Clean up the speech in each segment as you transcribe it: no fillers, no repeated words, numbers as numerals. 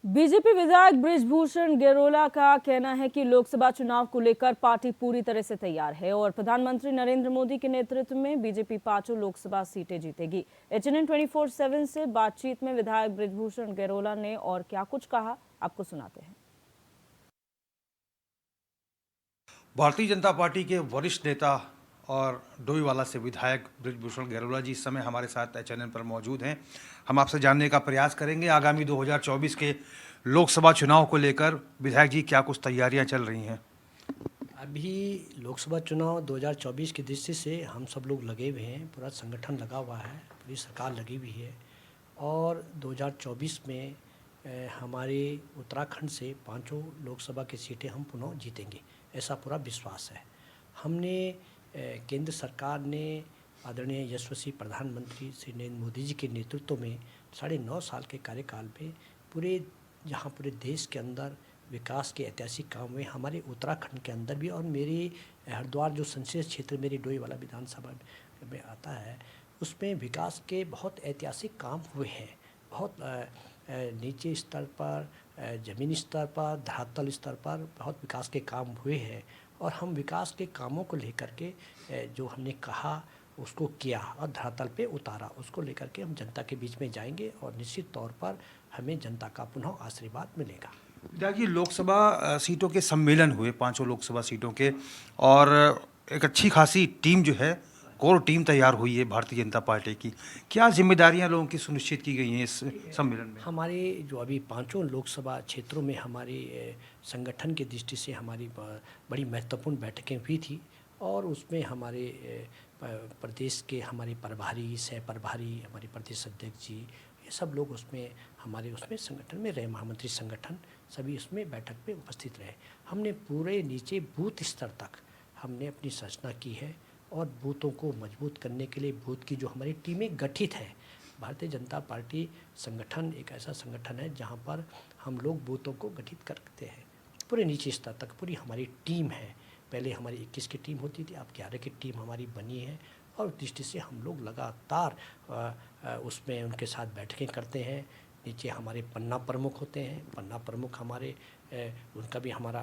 BJP विधायक बृजभूषण गेरोला का कहना है कि लोकसभा चुनाव को लेकर पार्टी पूरी तरह से तैयार है और प्रधानमंत्री नरेंद्र मोदी के नेतृत्व में बीजेपी 5 लोकसभा सीटें जीतेगी। एचएनएन 24/7 से बातचीत में विधायक बृजभूषण गेरोला ने और क्या कुछ कहा, आपको सुनाते हैं। भारतीय जनता पार्टी के वरिष्ठ नेता और डोईवाला से विधायक बृजभूषण गेरोला जी इस समय हमारे साथ एचएनएन पर मौजूद हैं। हम आपसे जानने का प्रयास करेंगे आगामी 2024 के लोकसभा चुनाव को लेकर विधायक जी क्या कुछ तैयारियां चल रही हैं। अभी लोकसभा चुनाव 2024 की दृष्टि से हम सब लोग लगे हुए हैं, पूरा संगठन लगा हुआ है, पूरी सरकार लगी हुई है और 2024 में हमारे उत्तराखंड से 5 लोकसभा की सीटें हम पुनः जीतेंगे, ऐसा पूरा विश्वास है। हमने केंद्र सरकार ने आदरणीय यशस्वी प्रधानमंत्री श्री नरेंद्र मोदी जी के नेतृत्व में 9.5 साल के कार्यकाल में पूरे देश के अंदर विकास के ऐतिहासिक काम हुए, हमारे उत्तराखंड के अंदर भी और मेरे हरिद्वार जो संसदीय क्षेत्र मेरे डोईवाला विधानसभा में आता है उसमें विकास के बहुत ऐतिहासिक काम हुए हैं। बहुत नीचे स्तर पर, ज़मीनी स्तर पर, धरातल स्तर पर बहुत विकास के काम हुए हैं और हम विकास के कामों को लेकर के जो हमने कहा उसको किया और धरातल पे उतारा, उसको लेकर के हम जनता के बीच में जाएंगे और निश्चित तौर पर हमें जनता का पुनः आशीर्वाद मिलेगा। विधायक जी, लोकसभा सीटों के सम्मेलन हुए 5 लोकसभा सीटों के और एक अच्छी खासी टीम जो है कोर टीम तैयार हुई है भारतीय जनता पार्टी की। क्या जिम्मेदारियां लोगों की सुनिश्चित की गई हैं इस सम्मेलन में? हमारे जो अभी 5 लोकसभा क्षेत्रों में हमारे संगठन की दृष्टि से हमारी बड़ी महत्वपूर्ण बैठकें हुई थी और उसमें हमारे प्रदेश के हमारे प्रभारी, सह प्रभारी, हमारे प्रदेश अध्यक्ष जी, ये सब लोग उसमें संगठन में रहे, महामंत्री संगठन सभी उसमें बैठक में उपस्थित रहे। हमने पूरे नीचे बूथ स्तर तक हमने अपनी संरचना की है और बूथों को मजबूत करने के लिए बूथ की जो हमारी टीमें गठित है। भारतीय जनता पार्टी संगठन एक ऐसा संगठन है जहाँ पर हम लोग बूथों को गठित करते हैं पूरे नीचे स्तर तक। पूरी हमारी टीम है, पहले हमारी 21 की टीम होती थी, अब 11 की टीम हमारी बनी है और उस दृष्टि से हम लोग लगातार उसमें उनके साथ बैठकें करते हैं। नीचे हमारे पन्ना प्रमुख होते हैं, पन्ना प्रमुख हमारे उनका भी हमारा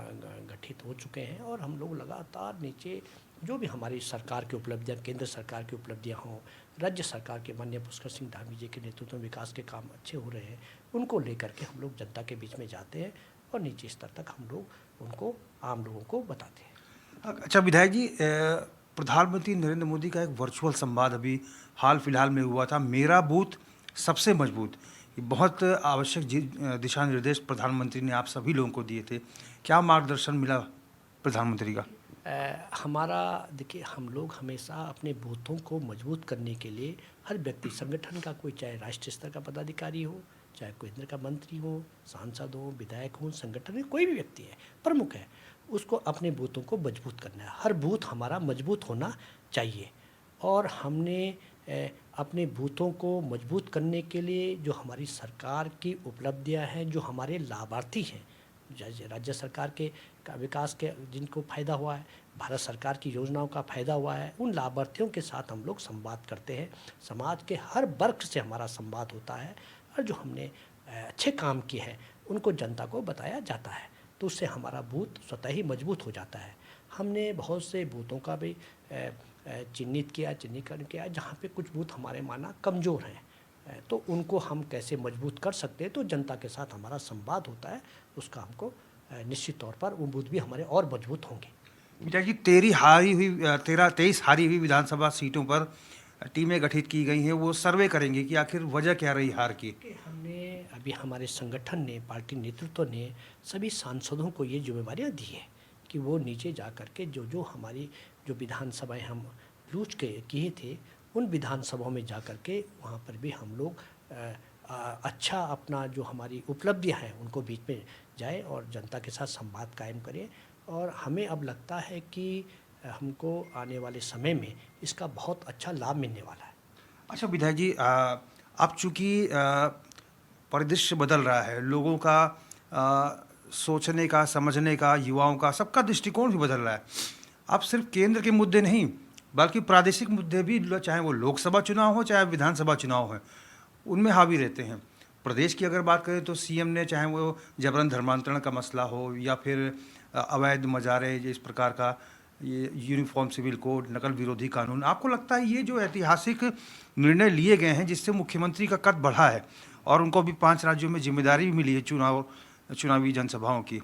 गठित हो चुके हैं और हम लोग लगातार नीचे जो भी हमारी सरकार की उपलब्धियां, केंद्र सरकार की उपलब्धियां हों, राज्य सरकार के माननीय पुष्कर सिंह धामी जी के नेतृत्व में विकास के काम अच्छे हो रहे हैं, उनको लेकर के हम लोग जनता के बीच में जाते हैं और नीचे स्तर तक हम लोग उनको आम लोगों को बताते हैं। अच्छा विधायक जी, प्रधानमंत्री नरेंद्र मोदी का एक वर्चुअल संवाद अभी हाल फिलहाल में हुआ था, मेरा बूथ सबसे मजबूत। ये बहुत आवश्यक दिशा निर्देश प्रधानमंत्री ने आप सभी लोगों को दिए थे। क्या मार्गदर्शन मिला प्रधानमंत्री का? हमारा देखिए, हम लोग हमेशा अपने बूथों को मजबूत करने के लिए हर व्यक्ति संगठन का, कोई चाहे राष्ट्रीय स्तर का पदाधिकारी हो, चाहे केंद्र का मंत्री हो, सांसद हो, विधायक हो, संगठन में कोई भी व्यक्ति है, प्रमुख है, उसको अपने बूथों को मजबूत करना है। हर बूथ हमारा मजबूत होना चाहिए और हमने अपने बूथों को मजबूत करने के लिए जो हमारी सरकार की उपलब्धियां हैं, जो हमारे लाभार्थी हैं, राज्य सरकार के विकास के जिनको फ़ायदा हुआ है, भारत सरकार की योजनाओं का फ़ायदा हुआ है, उन लाभार्थियों के साथ हम लोग संवाद करते हैं। समाज के हर वर्ग से हमारा संवाद होता है और जो हमने अच्छे काम किए हैं उनको जनता को बताया जाता है, तो उससे हमारा बूथ स्वतः ही मजबूत हो जाता है। हमने बहुत से बूथों का भी चिन्हीकरण किया जहाँ पे कुछ बूथ हमारे माना कमज़ोर हैं, तो उनको हम कैसे मजबूत कर सकते हैं, तो जनता के साथ हमारा संवाद होता है, उसका हमको निश्चित तौर पर वो बूथ भी हमारे और मजबूत होंगे। विधायक जी, 23 हारी हुई विधानसभा सीटों पर टीमें गठित की गई हैं, वो सर्वे करेंगे कि आखिर वजह क्या रही हार की। हमने अभी हमारे संगठन ने, पार्टी नेतृत्व ने सभी सांसदों को ये जिम्मेवारियां दी है कि वो नीचे जा कर के जो हमारी जो विधानसभाएं हम लूट के किए थे, उन विधानसभाओं में जा कर के वहाँ पर भी हम लोग अच्छा अपना जो हमारी उपलब्धियां हैं उनको बीच में जाए और जनता के साथ संवाद कायम करें। और हमें अब लगता है कि हमको आने वाले समय में इसका बहुत अच्छा लाभ मिलने वाला है। अच्छा विधायक जी, अब चूँकि परिदृश्य बदल रहा है, लोगों का सोचने का, समझने का, युवाओं का, सबका दृष्टिकोण भी बदल रहा है। अब सिर्फ केंद्र के मुद्दे नहीं बल्कि प्रादेशिक मुद्दे भी, चाहे वो लोकसभा चुनाव हो चाहे विधानसभा चुनाव हो, उनमें हावी रहते हैं। प्रदेश की अगर बात करें तो सीएम ने, चाहे वो जबरन धर्मांतरण का मसला हो या फिर अवैध मजारे, इस प्रकार का ये यूनिफॉर्म सिविल कोड, नकल विरोधी कानून, आपको लगता है ये जो ऐतिहासिक निर्णय लिए गए हैं जिससे मुख्यमंत्री का कद बढ़ा है और उनको भी 5 राज्यों में जिम्मेदारी भी मिली है चुनावी जनसभाओं की,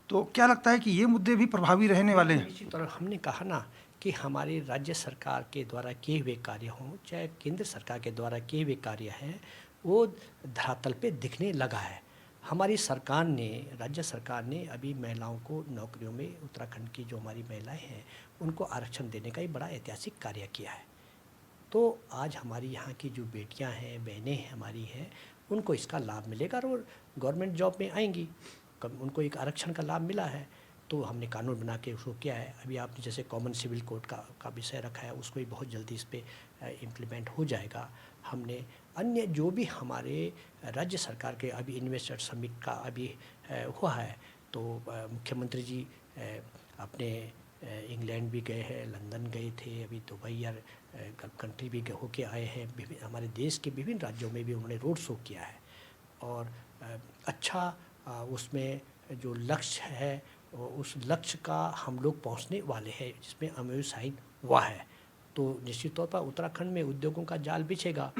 तो क्या लगता है कि ये मुद्दे भी प्रभावी रहने वाले हैं? इसी तरह हमने कहा ना कि हमारी राज्य सरकार के द्वारा किए हुए कार्य हों चाहे केंद्र सरकार के द्वारा किए हुए कार्य हैं, वो धरातल पे दिखने लगा है। हमारी सरकार ने, राज्य सरकार ने अभी महिलाओं को नौकरियों में, उत्तराखंड की जो हमारी महिलाएं हैं उनको आरक्षण देने का एक बड़ा ऐतिहासिक कार्य किया है। तो आज हमारी यहाँ की जो बेटियाँ हैं, बहनें हैं हमारी हैं, उनको इसका लाभ मिलेगा और गवर्नमेंट जॉब में आएंगी। कब उनको एक आरक्षण का लाभ मिला है तो हमने कानून बना के उसको किया है। अभी आपने जैसे कॉमन सिविल कोड का विषय रखा है, उसको भी बहुत जल्दी इस पर इम्प्लीमेंट हो जाएगा। हमने अन्य जो भी हमारे राज्य सरकार के अभी इन्वेस्टर समिट का अभी हुआ है, तो मुख्यमंत्री जी अपने इंग्लैंड भी गए हैं, लंदन गए थे, अभी दुबई और गल्फ कंट्री भी होके आए हैं। हमारे देश के विभिन्न राज्यों में भी उन्होंने रोड शो किया है और अच्छा उसमें जो लक्ष्य है उस लक्ष्य का हम लोग पहुंचने वाले हैं, जिसमें एमओयू साइन हुआ है। तो निश्चित तौर पर उत्तराखंड में उद्योगों का जाल बिछेगा,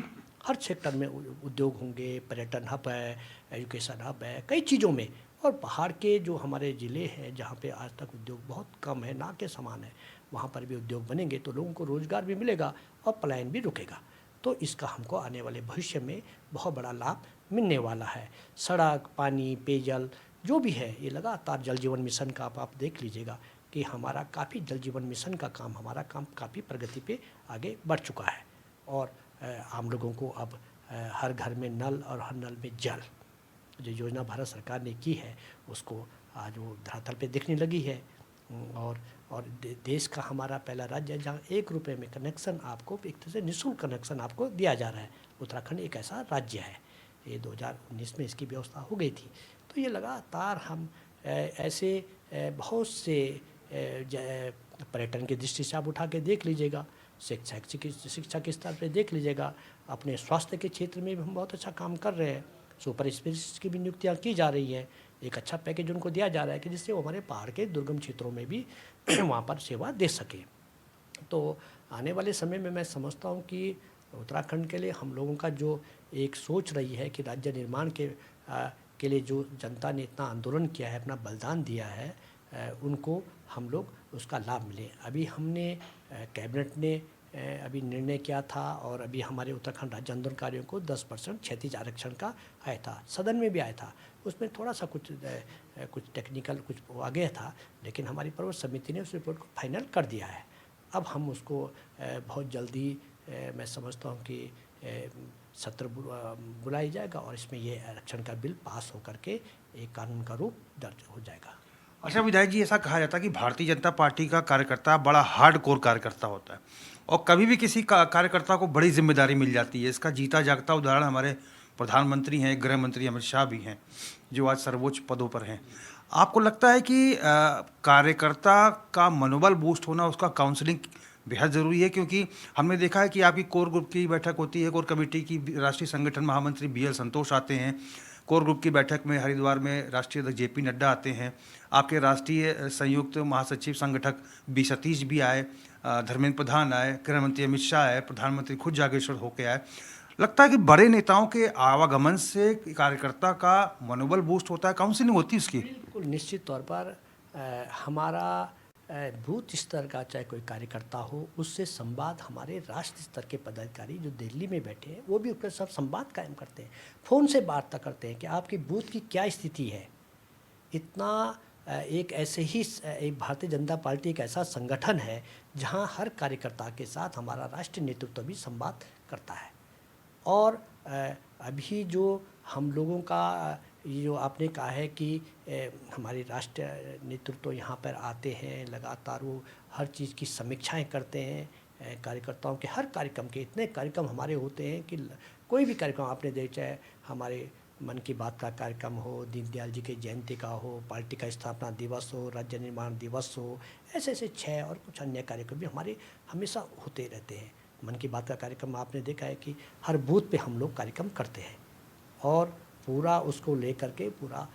हर सेक्टर में उद्योग होंगे, पर्यटन हब है, एजुकेशन हब है, कई चीज़ों में। और पहाड़ के जो हमारे ज़िले हैं जहाँ पे आज तक उद्योग बहुत कम है, ना के समान है, वहाँ पर भी उद्योग बनेंगे तो लोगों को रोज़गार भी मिलेगा और पलायन भी रुकेगा। तो इसका हमको आने वाले भविष्य में बहुत बड़ा लाभ मिलने वाला है। सड़क, पानी, पेयजल जो भी है, ये लगातार जल जीवन मिशन का आप देख लीजिएगा कि हमारा काफ़ी जल जीवन मिशन का काम, हमारा काम काफ़ी प्रगति पे आगे बढ़ चुका है। और आम लोगों को अब हर घर में नल और हर नल में जल, जो योजना भारत सरकार ने की है उसको आज वो धरातल पे दिखने लगी है। और देश का हमारा पहला राज्य है जहाँ 1 रुपये में कनेक्शन आपको, एक तरह से निःशुल्क कनेक्शन आपको दिया जा रहा है। उत्तराखंड एक ऐसा राज्य है, ये 2019 में इसकी व्यवस्था हो गई थी। तो ये लगातार हम ऐसे बहुत से पर्यटन की दृष्टि से आप उठा के देख लीजिएगा, शिक्षा के स्तर पर देख लीजिएगा, अपने स्वास्थ्य के क्षेत्र में भी हम बहुत अच्छा काम कर रहे हैं। सुपर स्पेशलिस्ट की भी नियुक्तियाँ की जा रही हैं, एक अच्छा पैकेज उनको दिया जा रहा है कि जिससे वो हमारे पहाड़ के दुर्गम क्षेत्रों में भी वहाँ पर सेवा दे सके। तो आने वाले समय में मैं समझता हूँ कि उत्तराखंड के लिए हम लोगों का जो एक सोच रही है कि राज्य निर्माण के लिए जो जनता ने इतना आंदोलन किया है, अपना बलिदान दिया है, उनको हम लोग उसका लाभ मिले। अभी हमने कैबिनेट ने अभी निर्णय किया था और अभी हमारे उत्तराखंड राज्य आंदोलनकारियों को 10% क्षैतिज आरक्षण का आया था, सदन में भी आया था। उसमें थोड़ा सा कुछ टेक्निकल कुछ आ गया था, लेकिन हमारी पर्वत समिति ने उस रिपोर्ट को फाइनल कर दिया है। अब हम उसको बहुत जल्दी मैं समझता हूँ कि सत्र बुलाई जाएगा और इसमें ये आरक्षण का बिल पास होकर के एक कानून का रूप दर्ज हो जाएगा। अच्छा विधायक जी, ऐसा कहा जाता है कि भारतीय जनता पार्टी का कार्यकर्ता बड़ा हार्ड कोर कार्यकर्ता होता है और कभी भी किसी कार्यकर्ता को बड़ी जिम्मेदारी मिल जाती है। इसका जीता जागता उदाहरण हमारे प्रधानमंत्री हैं, गृह मंत्री अमित शाह भी हैं, जो आज सर्वोच्च पदों पर हैं। आपको लगता है कि कार्यकर्ता का मनोबल बूस्ट होना, उसका काउंसलिंग बेहद ज़रूरी है? क्योंकि हमने देखा है कि आपकी कोर ग्रुप की बैठक होती है, कोर कमेटी की, राष्ट्रीय संगठन महामंत्री BL संतोष आते हैं, कोर ग्रुप की बैठक में हरिद्वार में राष्ट्रीय अध्यक्ष JP नड्डा आते हैं, आपके राष्ट्रीय संयुक्त महासचिव संगठक B सतीश भी आए, धर्मेंद्र प्रधान आए, गृह मंत्री अमित शाह आए, प्रधानमंत्री खुद जागेश्वर होके आए। लगता है कि बड़े नेताओं के आवागमन से कार्यकर्ता का मनोबल बूस्ट होता है, काउंसलिंग होती है उसकी? बिल्कुल निश्चित तौर पर हमारा बूथ स्तर का चाहे कोई कार्यकर्ता हो, उससे संवाद हमारे राष्ट्र स्तर के पदाधिकारी जो दिल्ली में बैठे हैं वो भी उसके साथ संवाद कायम करते हैं, फ़ोन से वार्ता करते हैं कि आपकी बूथ की क्या स्थिति है। इतना एक ऐसे ही एक भारतीय जनता पार्टी एक ऐसा संगठन है जहां हर कार्यकर्ता के साथ हमारा राष्ट्रीय नेतृत्व भी संवाद करता है। और अभी जो हम लोगों का ये जो आपने कहा है कि हमारे राष्ट्रीय नेतृत्व यहाँ पर आते हैं, लगातार वो हर चीज़ की समीक्षाएं करते हैं, कार्यकर्ताओं के हर कार्यक्रम के, इतने कार्यक्रम हमारे होते हैं कि कोई भी कार्यक्रम आपने देख, चाहे हमारे मन की बात का कार्यक्रम हो, दीनदयाल जी की जयंती का हो, पार्टी का स्थापना दिवस हो, राज्य निर्माण दिवस हो, ऐसे 6 और कुछ अन्य कार्यक्रम भी हमारे हमेशा होते रहते हैं। मन की बात का कार्यक्रम आपने देखा है कि हर बूथ पे हम लोग कार्यक्रम करते हैं। और पूरा उसको लेकर के पूरा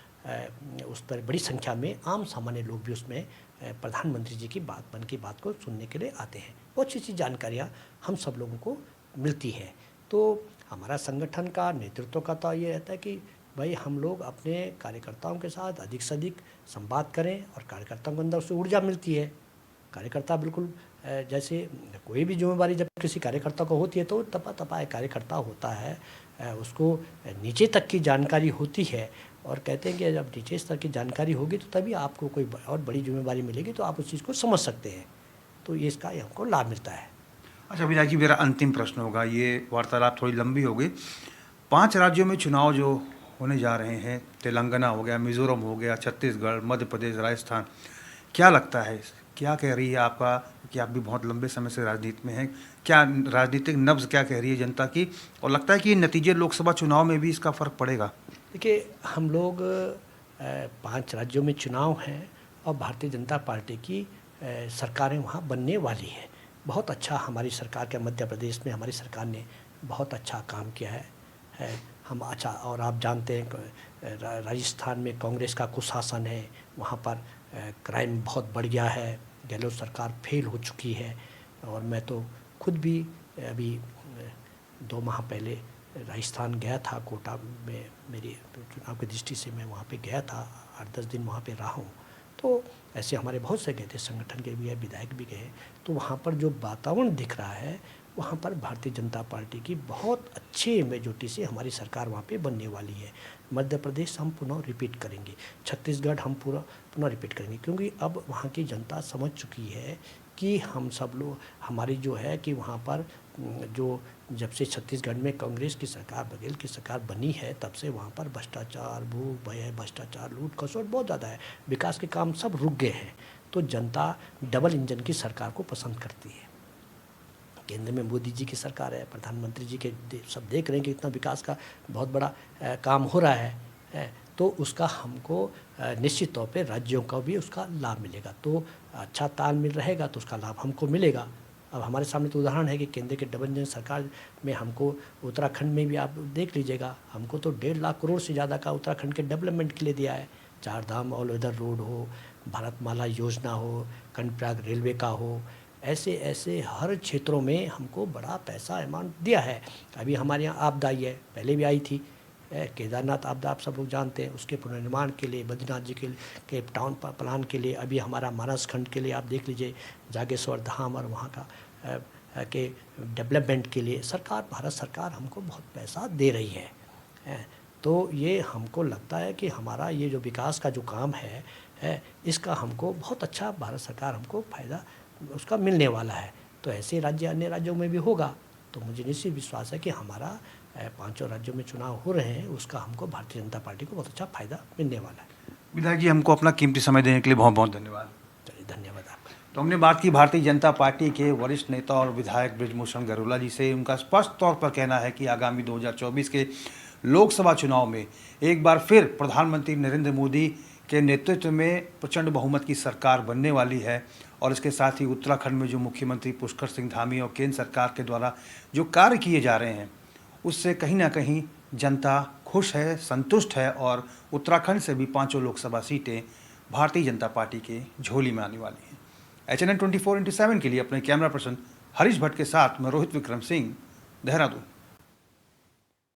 उस पर बड़ी संख्या में आम सामान्य लोग भी उसमें प्रधानमंत्री जी की मन की बात को सुनने के लिए आते हैं। बहुत अच्छी अच्छी जानकारियाँ हम सब लोगों को मिलती है। तो हमारा संगठन का नेतृत्व का तो ये रहता है कि भाई हम लोग अपने कार्यकर्ताओं के साथ अधिक से अधिक संवाद करें और कार्यकर्ताओं के अंदर उससे ऊर्जा मिलती है। कार्यकर्ता बिल्कुल जैसे कोई भी जिम्मेवारी जब किसी कार्यकर्ता को होती है तो तपा एक कार्यकर्ता होता है, उसको नीचे तक की जानकारी होती है और कहते हैं कि जब नीचे स्तर की जानकारी होगी तो तभी आपको कोई और बड़ी जिम्मेवारी मिलेगी तो आप उस चीज़ को समझ सकते हैं। तो ये इसका हमको लाभ मिलता है। अच्छा विधायक जी, मेरा अंतिम प्रश्न होगा, ये वार्तालाप थोड़ी लंबी हो गई। 5 राज्यों में चुनाव जो होने जा रहे हैं, तेलंगाना हो गया, मिजोरम हो गया, छत्तीसगढ़, मध्य प्रदेश, राजस्थान, क्या लगता है, क्या कह रही है आपका, कि आप भी बहुत लंबे समय से राजनीति में हैं, क्या राजनीतिक नब्ज़ क्या कह रही है जनता की, और लगता है कि ये नतीजे लोकसभा चुनाव में भी इसका फ़र्क पड़ेगा? देखिए, हम लोग 5 राज्यों में चुनाव हैं और भारतीय जनता पार्टी की सरकारें वहाँ बनने वाली है। बहुत अच्छा हमारी सरकार के मध्य प्रदेश में हमारी सरकार ने बहुत अच्छा काम किया है। हम अच्छा, और आप जानते हैं राजस्थान में कांग्रेस का कुशासन है, वहाँ पर क्राइम बहुत बढ़ गया है, गहलोत सरकार फेल हो चुकी है। और मैं तो खुद भी अभी 2 माह पहले राजस्थान गया था, कोटा में मेरी चुनाव की दृष्टि से मैं वहाँ पे गया था, 8-10 दिन वहाँ पे रहा हूँ। तो ऐसे हमारे बहुत से गए थे, संगठन के भी है, विधायक भी गए। तो वहाँ पर जो वातावरण दिख रहा है, वहाँ पर भारतीय जनता पार्टी की बहुत अच्छी मेजोरिटी से हमारी सरकार वहाँ पे बनने वाली है। मध्य प्रदेश हम पुनः रिपीट करेंगे, छत्तीसगढ़ हम पुनः रिपीट करेंगे, क्योंकि अब वहाँ की जनता समझ चुकी है कि हम सब लोग, हमारी जो है कि वहाँ पर जो जब से छत्तीसगढ़ में कांग्रेस की सरकार, बघेल की सरकार बनी है, तब से वहाँ पर भ्रष्टाचार, भूख भय, भ्रष्टाचार, लूट खसोट बहुत ज़्यादा है, विकास के काम सब रुक गए हैं। तो जनता डबल इंजन की सरकार को पसंद करती है। केंद्र में मोदी जी की सरकार है, प्रधानमंत्री जी के सब देख रहे हैं कि इतना विकास का बहुत बड़ा काम हो रहा है, तो उसका हमको निश्चित तौर पे राज्यों का भी उसका लाभ मिलेगा। तो अच्छा तालमेल रहेगा तो उसका लाभ हमको मिलेगा। अब हमारे सामने तो उदाहरण है कि केंद्र के डबल इंजन सरकार में हमको उत्तराखंड में भी आप देख लीजिएगा, हमको तो 1.5 लाख करोड़ से ज़्यादा का उत्तराखंड के डेवलपमेंट के लिए दिया है। 4 धाम ऑल वेदर रोड हो, भारतमाला योजना हो, कर्णप्रयाग रेलवे का हो, ऐसे ऐसे हर क्षेत्रों में हमको बड़ा पैसा अमाउंट दिया है। अभी हमारे यहाँ आपदा आई है, पहले भी आई थी, केदारनाथ आपदा आप सब लोग जानते हैं, उसके पुनर्निर्माण के लिए, बद्रीनाथ जी के टाउन प्लान के लिए, अभी हमारा मानस खंड के लिए आप देख लीजिए, जागेश्वर धाम और वहाँ का के डेवलपमेंट के लिए सरकार, भारत सरकार हमको बहुत पैसा दे रही है। तो ये हमको लगता है कि हमारा ये जो विकास का जो काम है, इसका हमको बहुत अच्छा भारत सरकार हमको फ़ायदा उसका मिलने वाला है। तो ऐसे राज्य अन्य राज्यों में भी होगा। तो मुझे निश्चित विश्वास है कि हमारा 5 राज्यों में चुनाव हो रहे हैं, उसका हमको भारतीय जनता पार्टी को बहुत अच्छा फ़ायदा मिलने वाला है। विधायक जी, हमको अपना कीमती समय देने के लिए बहुत बहुत धन्यवाद। चलिए, धन्यवाद आपका। तो हमने बात की भारतीय जनता पार्टी के वरिष्ठ नेता और विधायक बृजभूषण गरोला जी से। उनका स्पष्ट तौर पर कहना है कि आगामी 2024 के लोकसभा चुनाव में एक बार फिर प्रधानमंत्री नरेंद्र मोदी के नेतृत्व में प्रचंड बहुमत की सरकार बनने वाली है, और इसके साथ ही उत्तराखंड में जो मुख्यमंत्री पुष्कर सिंह धामी और केंद्र सरकार के द्वारा जो कार्य किए जा रहे हैं, उससे कहीं ना कहीं जनता खुश है, संतुष्ट है, और उत्तराखंड से भी 5 लोकसभा सीटें भारतीय जनता पार्टी के झोली में आने वाली हैं। HNN 24/7 के लिए अपने कैमरा पर्सन हरीश भट्ट के साथ मैं रोहित विक्रम सिंह, देहरादून।